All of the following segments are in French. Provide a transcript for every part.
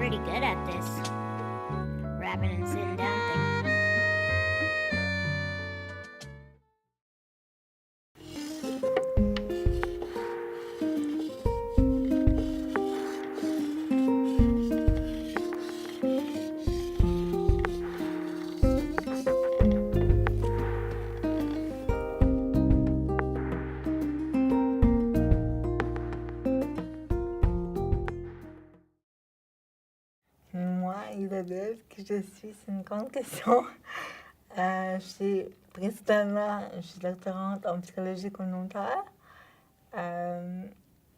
pretty good at this rapping and sitting down thing. Moi, Isabelle, qui je suis, c'est une grande question. Principalement, je suis doctorante en psychologie communautaire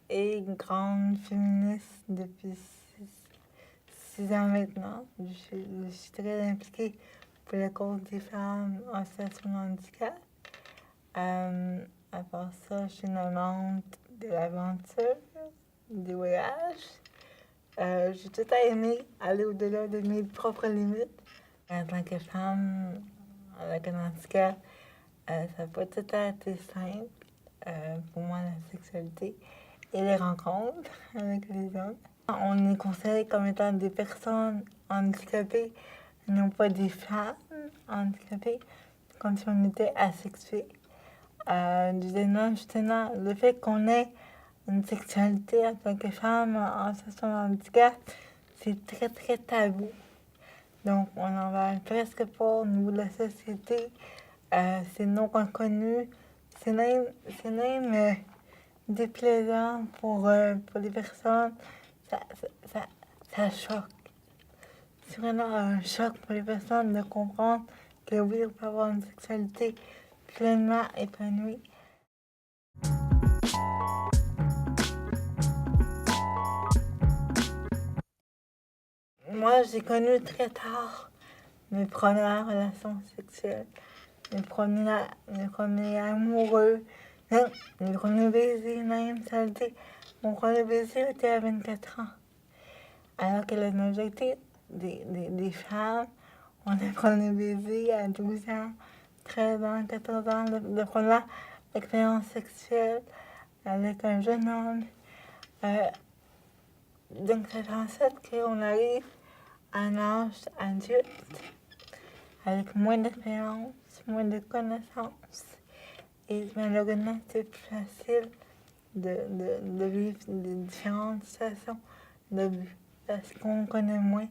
et une grande féministe depuis 6 ans maintenant. Je suis très impliquée pour la cause des femmes en situation de handicap. À part ça, je suis une amante de l'aventure, des voyages. J'ai tout à aimer aller au-delà de mes propres limites. En tant que femme avec un handicap, ça n'a pas tout été simple pour moi, la sexualité et les rencontres avec les hommes. On est considéré comme étant des personnes handicapées, non pas des femmes handicapées, comme si on était asexués. Justement, le fait qu'on ait une sexualité en tant que femme en situation de handicap, c'est très, très tabou. Donc, on n'en parle presque pas au niveau de la société. C'est non reconnu. C'est même déplaisant pour les personnes. Ça choque. C'est vraiment un choc pour les personnes de comprendre que oui, on peut avoir une sexualité pleinement épanouie. Moi, j'ai connu très tard mes premières relations sexuelles, mes premiers amoureux, mes premiers baisers même, ça a été, mon premier baiser était à 24 ans. Alors que la majorité des femmes, on a premier baiser à 12 ans, 13 ans, 14 ans, de première expérience sexuelle avec un jeune homme. Donc, ça fait en sorte qu'on arrive à un âge adulte, avec moins d'expérience, moins de connaissances. Et malheureusement, c'est plus facile de vivre des différentes situations d'abus. Parce qu'on connaît moins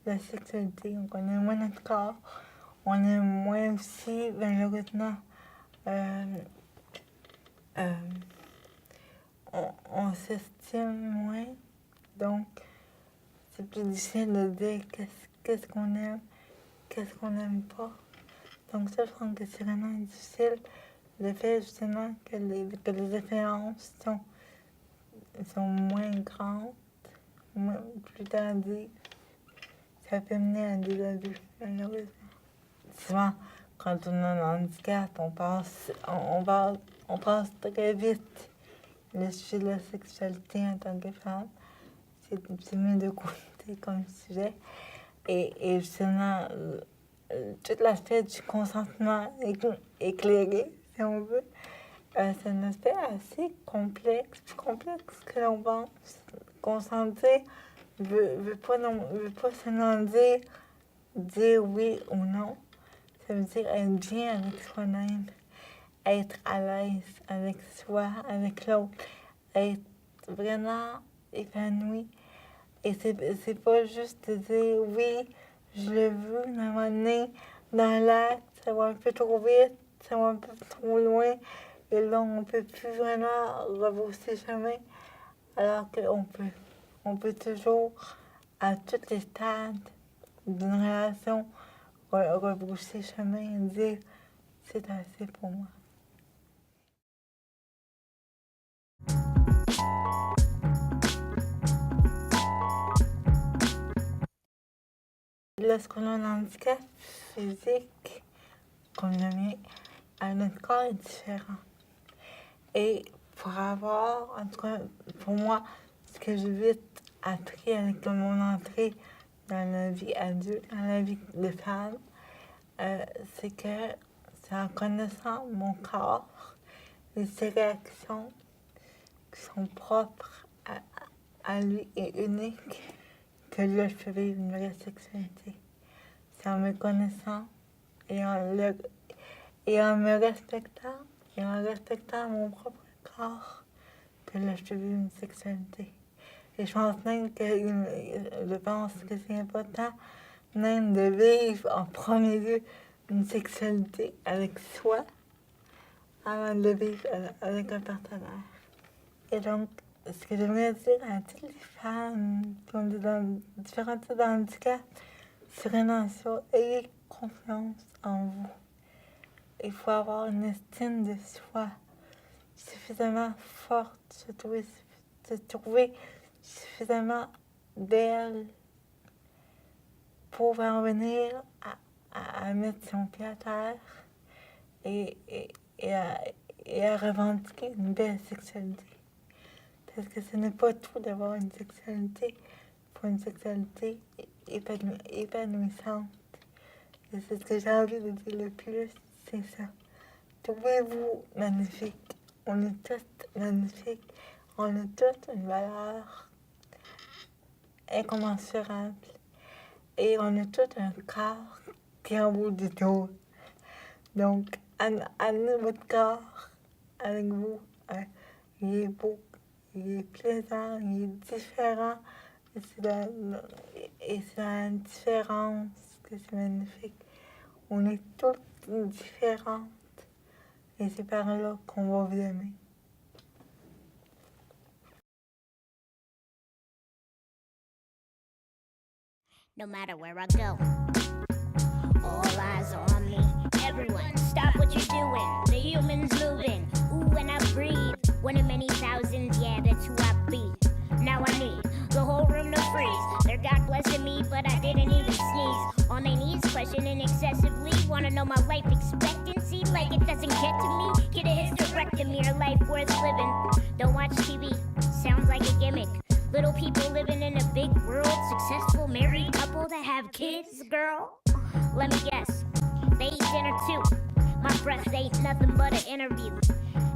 la sexualité, on connaît moins notre corps, on est moins aussi, malheureusement, on s'estime moins. Donc, c'est plus difficile de dire qu'est-ce qu'on aime, qu'est-ce qu'on n'aime pas. Donc ça, je trouve que c'est vraiment difficile. Le fait justement que les expériences sont moins grandes, plus tardives, ça peut mener à des abus, malheureusement. Souvent, quand on a un handicap, on passe très vite le sujet de la sexualité en tant que femme. C'est mis de côté comme sujet. Et justement, tout l'aspect du consentement éclairé, si on veut, c'est un aspect assez complexe, plus complexe que l'on pense. Consentir veut pas seulement dire oui ou non. Ça veut dire être bien avec soi-même, être à l'aise avec soi, avec l'autre, être vraiment épanoui. Et c'est pas juste de dire oui, je le veux, mais à un moment donné, dans l'acte, ça va un peu trop vite, ça va un peu trop loin, et là, on ne peut plus vraiment rebrousser chemin, alors on peut toujours, à tous les stades d'une relation, rebrousser chemin et dire c'est assez pour moi. Lorsqu'on a un handicap physique, comme le mien, notre corps est différent. Et pour avoir, en tout cas pour moi, ce que j'ai vite appris avec mon entrée dans la vie adulte, dans la vie de femme, c'est que c'est en connaissant mon corps et ses réactions qui sont propres à lui et uniques que là, je peux vivre une vraie sexualité. C'est en me connaissant et en me respectant et en respectant mon propre corps que là, je peux vivre une sexualité. Et je pense même que c'est important même de vivre en premier lieu une sexualité avec soi avant de vivre avec un partenaire. Et donc, ce que j'aimerais dire à toutes les femmes qui ont différents types de handicap, c'est vraiment ça. Ayez confiance en vous. Il faut avoir une estime de soi suffisamment forte, se trouver suffisamment belle pour parvenir à mettre son pied à terre et à revendiquer une belle sexualité. Parce que ce n'est pas tout d'avoir une sexualité, pour une sexualité épanouissante. Et c'est ce que j'ai envie de dire le plus, c'est ça. Trouvez-vous magnifique. On est tous magnifiques. On a toutes une valeur incommensurable. Et on a tout un corps qui en vaut du tout. Donc, amenez votre corps avec vous. Il est beau, il est plaisant, il est différent. Et c'est la différence que c'est magnifique. On est toutes différentes. Et c'est par là qu'on va vous aimer. No matter where I go, all eyes are on me. Everyone, stop what you're doing. The human's moving. Ooh, when I breathe, one of many thousands, yeah, that's who I be. Now I need the whole room to freeze. They're God blessing me, but I didn't even sneeze. On my knees, questioning excessively. Wanna know my life expectancy, like it doesn't get to me. Get a hysterectomy or life worth living. Don't watch TV, sounds like a gimmick. Little people living in a big world, successful married couple that have kids, girl. Let me guess, they eat dinner too. My breath ain't nothing but an interview.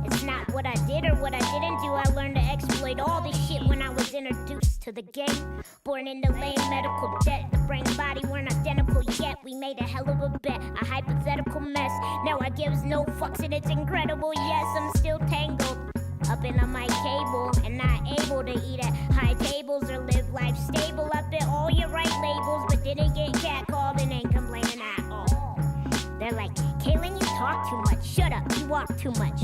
It's not what I did or what I didn't do. I learned to exploit all this shit when I was introduced to the game. Born into lame medical debt. The brain and body weren't identical yet. We made a hell of a bet, a hypothetical mess. Now I gives no fucks and it's incredible. Yes, I'm still tangled up in a mic cable and not able to eat at high tables or live life stable. Up at all your right labels, but didn't get catcalled and ain't complaining at all. They're like, Kaylin, you talk too much. Shut up, you walk too much.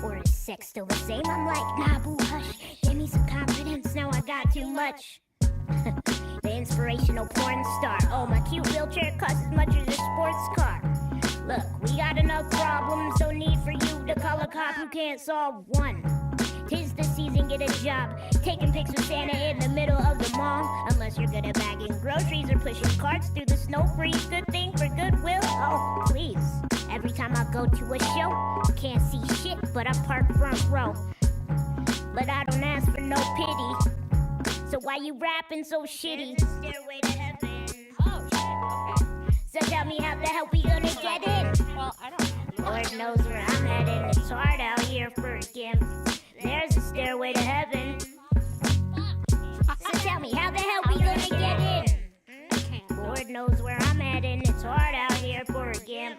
Or is sex still the same? I'm like, nah, boo, hush. Give me some confidence, now I got too much. The inspirational porn star. Oh, my cute wheelchair costs as much as a sports car. Look, we got enough problems, no need for you to call a cop who can't solve one. 'Tis the season, get a job. Taking pics with Santa in the middle of the mall. Unless you're good at bagging groceries or pushing carts through the snow freeze. Good thing for goodwill, oh please. Every time I go to a show, can't see shit, but I park front row. But I don't ask for no pity. So why you rapping so shitty? There's a stairway to heaven. Oh shit, okay. So tell me how the hell we gonna get in? Well, I don't know. Lord knows where I'm heading. It's hard out here for a gimp. There's a stairway to heaven. So tell me how the hell we gonna get in? Lord knows where I'm heading. It's hard out here for a gimp.